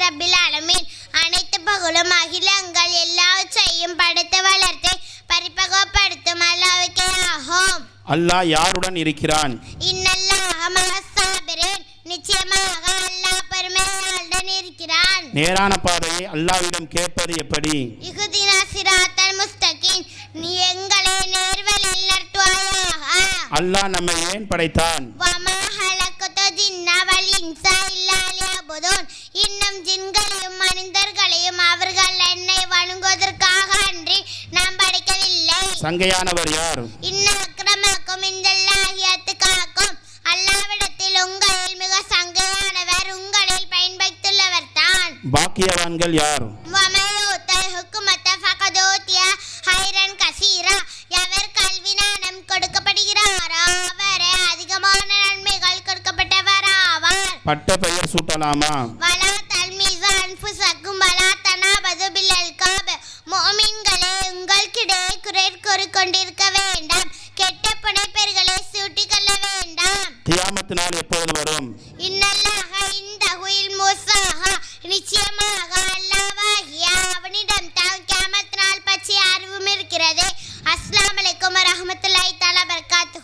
ரப்பில் ஆலமீன். அனைத்து பகலும் அகிலங்கள் எல்லாவற்றையும் படைத்து வளர்த்து பரிபகப்படுத்தும் அல்லாஹ்வுக்கே ஆகும். அல்லாஹ் யாருடன் இருக்கிறான்? இன்னல்லாஹ மஅஸ்ஸாபிரீன். நிச்சயமாக அல்லாஹ் பொறுமையாளருடன் இருக்கிறான். நேரான பாதையை அல்லாஹ்விடம் கேட்பது எப்படி? இஹ்தினா சிராத்தல் முஸ்தகீம். நீ எங்களை நேர்வழியில் நடத்துவாயாக. அல்லாஹ் நம்மை ஏன் படைத்தான்? வமா ஹலக்கது ஜின்ன வல் இன்ஸ இல்லா லியஅபுதூன். இன்னும் ஜின்களையும் மனிதர்களையும் அவர்கள் என்னை வணங்குவதற்காக அன்றி நாம் படைக்கவில்லை. சங்கையானவர் யார்? இன்ன அக்ரமக்கும் இன்தல்லாஹி அத்காக்கும். அல்லாஹ்விடத்தில் உங்களில் மிக சங்கையானவர் உங்களில் பயன்படுத்துள்ளவர் தான். பாக்கியவான்கள் யார்? வமயூத்தல் ஹுக்குமத ஃபகத் ஊதிய ஹைரன் கஸீரா. எவர் கல்வி ஞானம் கொடுக்கப்படுகிறாரோ அவரே அதிகமான நன்மைகள் கொடுக்கப்பட்டவர் ஆவார். பட்ட பெயர் சூட்டலாமா? வலா தல்மிஸு அன்ஃபுஸக்கும் வலா தனாபது பில் அல்காப். முஃமின்களே, உங்களுக்கிடையே குறை கூறிக்கொண்டிருக்க வேண்டாம். கெட்ட புனைப்பெயர்களை சூட்டிக்கொள்ள வேண்டாம். கியாமத் நாள் எப்போது வரும்? இன்னல்லாஹ இன்தஹு இல்முஸ்ஸாஹா. நிச்சயமாக